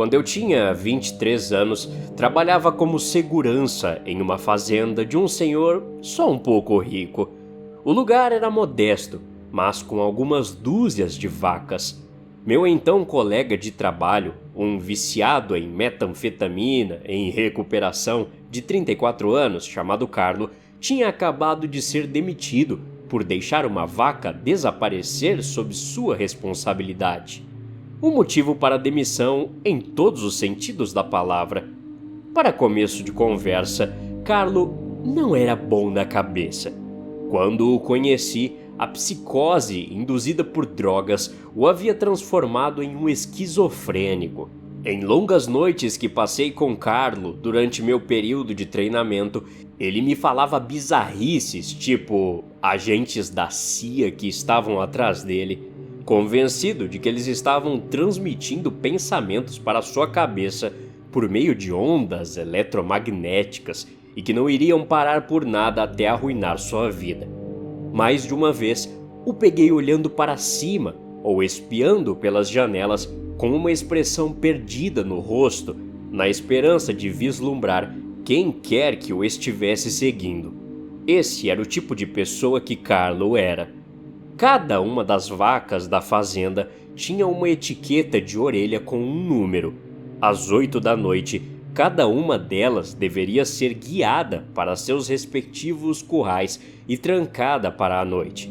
Quando eu tinha 23 anos, trabalhava como segurança em uma fazenda de um senhor só um pouco rico. O lugar era modesto, mas com algumas dúzias de vacas. Meu então colega de trabalho, um viciado em metanfetamina em recuperação de 34 anos, chamado Carlo, tinha acabado de ser demitido por deixar uma vaca desaparecer sob sua responsabilidade. Um motivo para a demissão em todos os sentidos da palavra. Para começo de conversa, Carlo não era bom da cabeça. Quando o conheci, a psicose induzida por drogas o havia transformado em um esquizofrênico. Em longas noites que passei com Carlo durante meu período de treinamento, ele me falava bizarrices, tipo agentes da CIA que estavam atrás dele, convencido de que eles estavam transmitindo pensamentos para sua cabeça por meio de ondas eletromagnéticas e que não iriam parar por nada até arruinar sua vida. Mais de uma vez, o peguei olhando para cima ou espiando pelas janelas com uma expressão perdida no rosto, na esperança de vislumbrar quem quer que o estivesse seguindo. Esse era o tipo de pessoa que Carlo era. Cada uma das vacas da fazenda tinha uma etiqueta de orelha com um número. Às 8 da noite, cada uma delas deveria ser guiada para seus respectivos currais e trancada para a noite.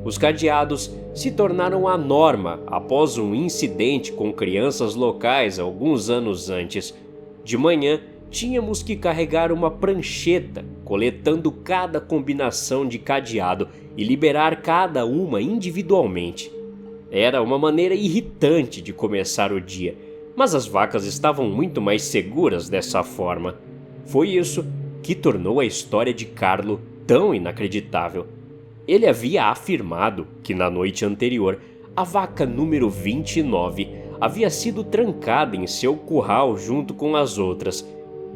Os cadeados se tornaram a norma após um incidente com crianças locais alguns anos antes. De manhã, tínhamos que carregar uma prancheta, coletando cada combinação de cadeado e liberar cada uma individualmente. Era uma maneira irritante de começar o dia, mas as vacas estavam muito mais seguras dessa forma. Foi isso que tornou a história de Carlo tão inacreditável. Ele havia afirmado que na noite anterior, a vaca número 29 havia sido trancada em seu curral junto com as outras.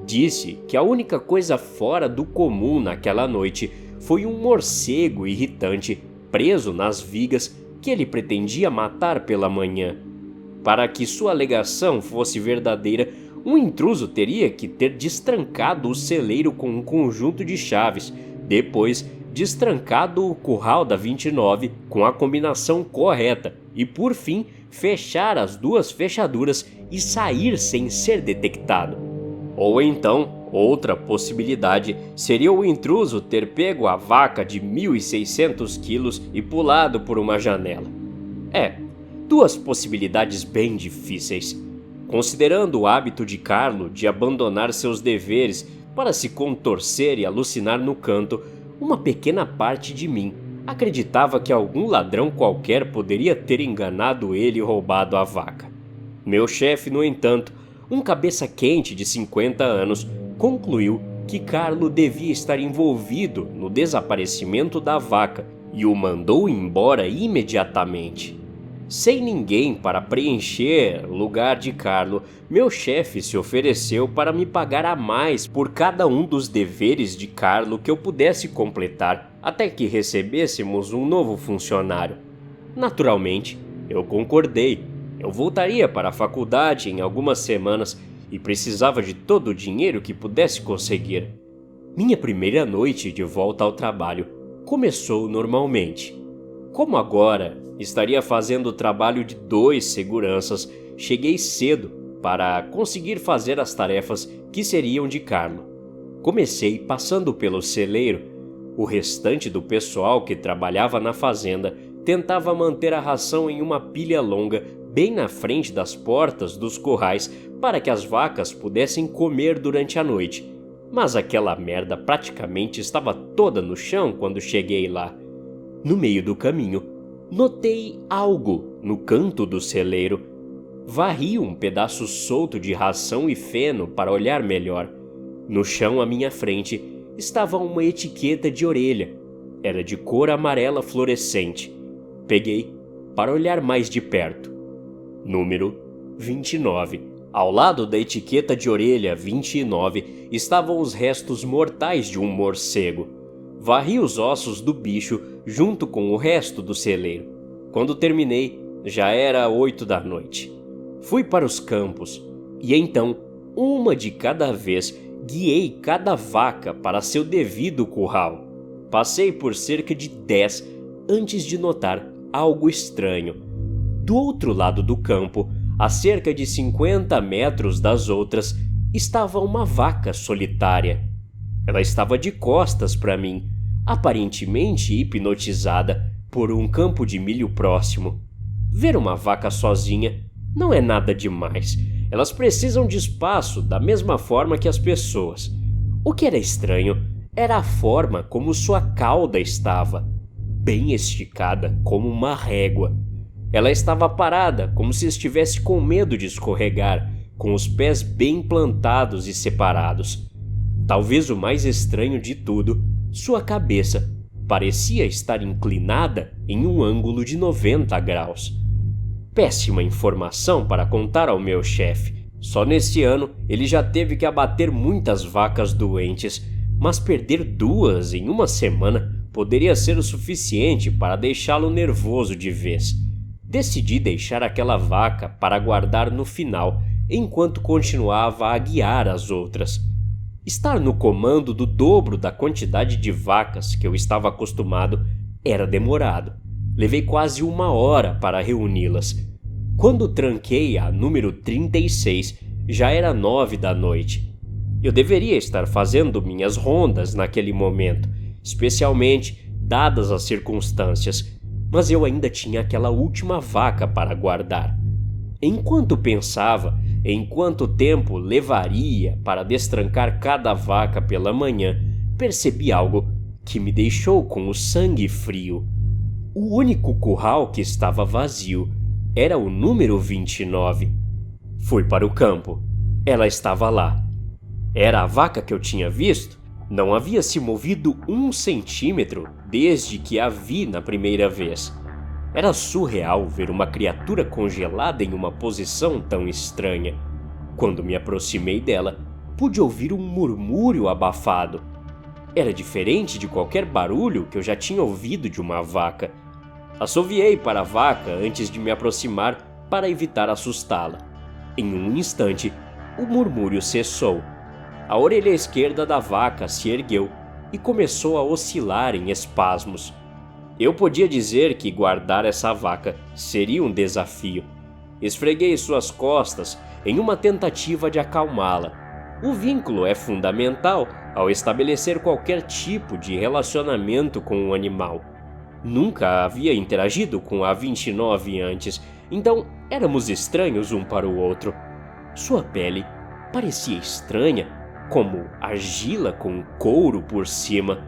Disse que a única coisa fora do comum naquela noite foi um morcego irritante preso nas vigas que ele pretendia matar pela manhã. Para que sua alegação fosse verdadeira, um intruso teria que ter destrancado o celeiro com um conjunto de chaves, depois destrancado o curral da 29 com a combinação correta e, por fim, fechar as duas fechaduras e sair sem ser detectado. Ou então, outra possibilidade seria o intruso ter pego a vaca de 1.600 quilos e pulado por uma janela. Duas possibilidades bem difíceis. Considerando o hábito de Carlo de abandonar seus deveres para se contorcer e alucinar no canto, uma pequena parte de mim acreditava que algum ladrão qualquer poderia ter enganado ele e roubado a vaca. Meu chefe, no entanto, um cabeça quente de 50 anos, concluiu que Carlo devia estar envolvido no desaparecimento da vaca e o mandou embora imediatamente. Sem ninguém para preencher o lugar de Carlo, meu chefe se ofereceu para me pagar a mais por cada um dos deveres de Carlo que eu pudesse completar até que recebêssemos um novo funcionário. Naturalmente, eu concordei. Eu voltaria para a faculdade em algumas semanas e precisava de todo o dinheiro que pudesse conseguir. Minha primeira noite de volta ao trabalho começou normalmente. Como agora estaria fazendo o trabalho de 2 seguranças, cheguei cedo para conseguir fazer as tarefas que seriam de Carlo. Comecei passando pelo celeiro. O restante do pessoal que trabalhava na fazenda tentava manter a ração em uma pilha longa bem na frente das portas dos currais para que as vacas pudessem comer durante a noite. Mas aquela merda praticamente estava toda no chão quando cheguei lá. No meio do caminho, notei algo no canto do celeiro. Varri um pedaço solto de ração e feno para olhar melhor. No chão à minha frente estava uma etiqueta de orelha. Era de cor amarela fluorescente. Peguei para olhar mais de perto. Número 29. Ao lado da etiqueta de orelha 29 estavam os restos mortais de um morcego. Varri os ossos do bicho junto com o resto do celeiro. Quando terminei, já era 8 da noite. Fui para os campos E então, uma de cada vez, guiei cada vaca para seu devido curral. Passei por cerca de 10 antes de notar algo estranho. Do outro lado do campo, a cerca de 50 metros das outras, estava uma vaca solitária. Ela estava de costas para mim, aparentemente hipnotizada por um campo de milho próximo. Ver uma vaca sozinha não é nada demais. Elas precisam de espaço da mesma forma que as pessoas. O que era estranho era a forma como sua cauda estava, bem esticada como uma régua. Ela estava parada, como se estivesse com medo de escorregar, com os pés bem plantados e separados. Talvez o mais estranho de tudo, sua cabeça parecia estar inclinada em um ângulo de 90 graus. Péssima informação para contar ao meu chefe. Só nesse ano ele já teve que abater muitas vacas doentes, mas perder 2 em uma semana poderia ser o suficiente para deixá-lo nervoso de vez. Decidi deixar aquela vaca para guardar no final, enquanto continuava a guiar as outras. Estar no comando do dobro da quantidade de vacas que eu estava acostumado era demorado. Levei quase 1 hora para reuni-las. Quando tranquei a número 36, já era 9 da noite. Eu deveria estar fazendo minhas rondas naquele momento, especialmente dadas as circunstâncias, mas eu ainda tinha aquela última vaca para guardar. Enquanto pensava em quanto tempo levaria para destrancar cada vaca pela manhã, percebi algo que me deixou com o sangue frio. O único curral que estava vazio era o número 29. Fui para o campo. Ela estava lá. Era a vaca que eu tinha visto? Não havia se movido 1 centímetro desde que a vi na primeira vez. Era surreal ver uma criatura congelada em uma posição tão estranha. Quando me aproximei dela, pude ouvir um murmúrio abafado. Era diferente de qualquer barulho que eu já tinha ouvido de uma vaca. Assoviei para a vaca antes de me aproximar para evitar assustá-la. Em um instante, o murmúrio cessou. A orelha esquerda da vaca se ergueu e começou a oscilar em espasmos. Eu podia dizer que guardar essa vaca seria um desafio. Esfreguei suas costas em uma tentativa de acalmá-la. O vínculo é fundamental ao estabelecer qualquer tipo de relacionamento com um animal. Nunca havia interagido com a 29 antes, então éramos estranhos um para o outro. Sua pele parecia estranha, como argila com couro por cima.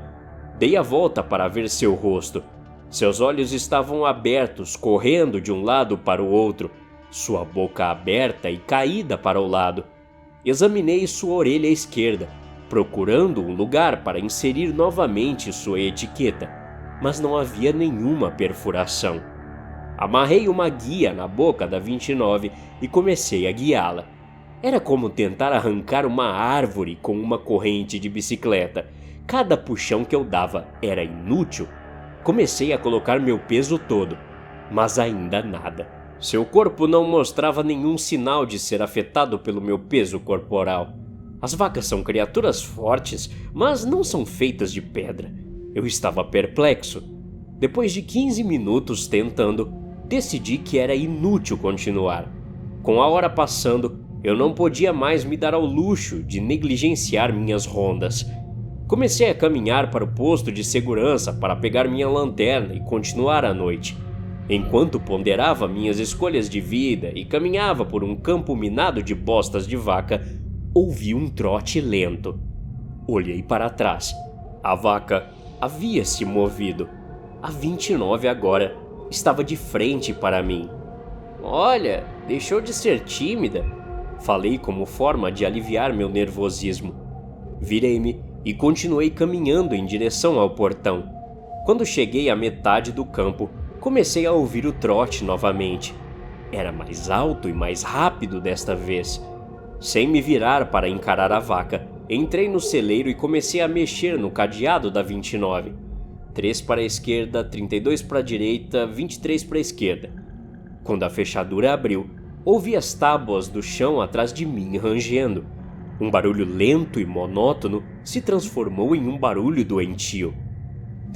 Dei a volta para ver seu rosto. Seus olhos estavam abertos, correndo de um lado para o outro, sua boca aberta e caída para o lado. Examinei sua orelha esquerda, procurando um lugar para inserir novamente sua etiqueta, mas não havia nenhuma perfuração. Amarrei uma guia na boca da 29 e comecei a guiá-la. Era como tentar arrancar uma árvore com uma corrente de bicicleta. Cada puxão que eu dava era inútil. Comecei a colocar meu peso todo, mas ainda nada. Seu corpo não mostrava nenhum sinal de ser afetado pelo meu peso corporal. As vacas são criaturas fortes, mas não são feitas de pedra. Eu estava perplexo. Depois de 15 minutos tentando, decidi que era inútil continuar. Com a hora passando, eu não podia mais me dar ao luxo de negligenciar minhas rondas. Comecei a caminhar para o posto de segurança para pegar minha lanterna e continuar a noite. Enquanto ponderava minhas escolhas de vida e caminhava por um campo minado de bostas de vaca, ouvi um trote lento. Olhei para trás. A vaca havia se movido. A 29 agora estava de frente para mim. "Olha, deixou de ser tímida", falei como forma de aliviar meu nervosismo. Virei-me e continuei caminhando em direção ao portão. Quando cheguei à metade do campo, comecei a ouvir o trote novamente. Era mais alto e mais rápido desta vez. Sem me virar para encarar a vaca, entrei no celeiro e comecei a mexer no cadeado da 29. 3 para a esquerda, 32 para a direita, 23 para a esquerda. Quando a fechadura abriu, ouvi as tábuas do chão atrás de mim rangendo. Um barulho lento e monótono se transformou em um barulho doentio.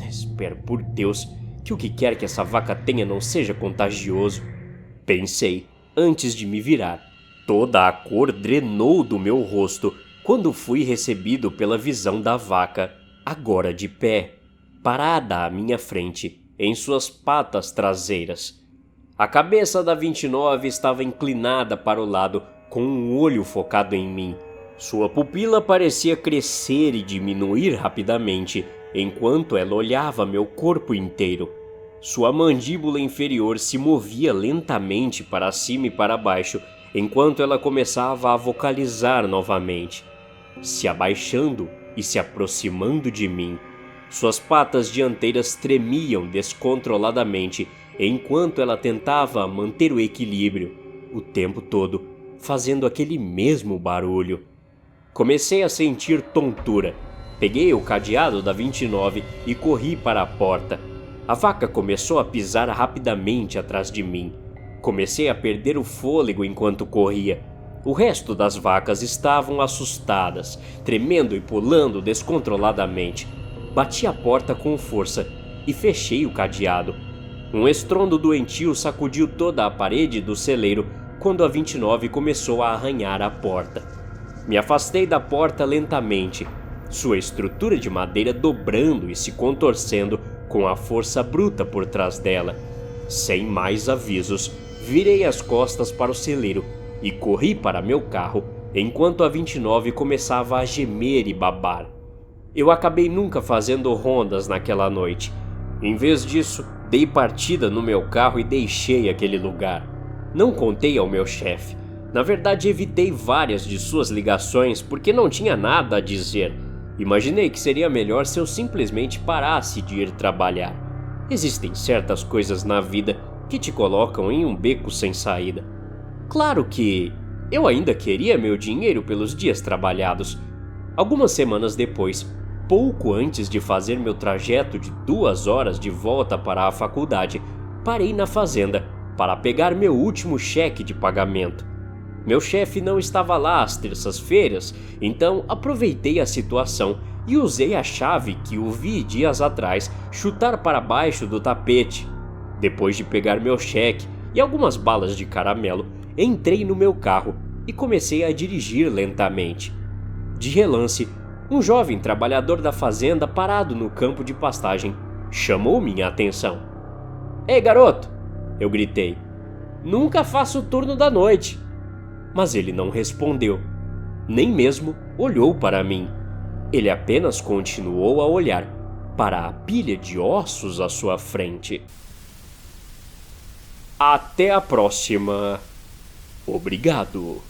Espero por Deus que o que quer que essa vaca tenha não seja contagioso, pensei antes de me virar. Toda a cor drenou do meu rosto quando fui recebido pela visão da vaca, agora de pé, parada à minha frente, em suas patas traseiras. A cabeça da 29 estava inclinada para o lado, com um olho focado em mim. Sua pupila parecia crescer e diminuir rapidamente, enquanto ela olhava meu corpo inteiro. Sua mandíbula inferior se movia lentamente para cima e para baixo, enquanto ela começava a vocalizar novamente, se abaixando e se aproximando de mim. Suas patas dianteiras tremiam descontroladamente, enquanto ela tentava manter o equilíbrio, o tempo todo, fazendo aquele mesmo barulho. Comecei a sentir tontura. Peguei o cadeado da 29 e corri para a porta. A vaca começou a pisar rapidamente atrás de mim. Comecei a perder o fôlego enquanto corria. O resto das vacas estavam assustadas, tremendo e pulando descontroladamente. Bati a porta com força e fechei o cadeado. Um estrondo doentio sacudiu toda a parede do celeiro quando a 29 começou a arranhar a porta. Me afastei da porta lentamente, sua estrutura de madeira dobrando e se contorcendo com a força bruta por trás dela. Sem mais avisos, virei as costas para o celeiro e corri para meu carro, enquanto a 29 começava a gemer e babar. Eu acabei nunca fazendo rondas naquela noite. Em vez disso, dei partida no meu carro e deixei aquele lugar. Não contei ao meu chefe. Na verdade, evitei várias de suas ligações porque não tinha nada a dizer. Imaginei que seria melhor se eu simplesmente parasse de ir trabalhar. Existem certas coisas na vida que te colocam em um beco sem saída. Claro que eu ainda queria meu dinheiro pelos dias trabalhados. Algumas semanas depois, pouco antes de fazer meu trajeto de 2 horas de volta para a faculdade, parei na fazenda para pegar meu último cheque de pagamento. Meu chefe não estava lá às terças-feiras, então aproveitei a situação e usei a chave que o vi dias atrás chutar para baixo do tapete. Depois de pegar meu cheque e algumas balas de caramelo, entrei no meu carro e comecei a dirigir lentamente. De relance, um jovem trabalhador da fazenda parado no campo de pastagem chamou minha atenção. "Ei, garoto!" eu gritei. "Nunca faço o turno da noite." Mas ele não respondeu, nem mesmo olhou para mim. Ele apenas continuou a olhar para a pilha de ossos à sua frente. Até a próxima. Obrigado.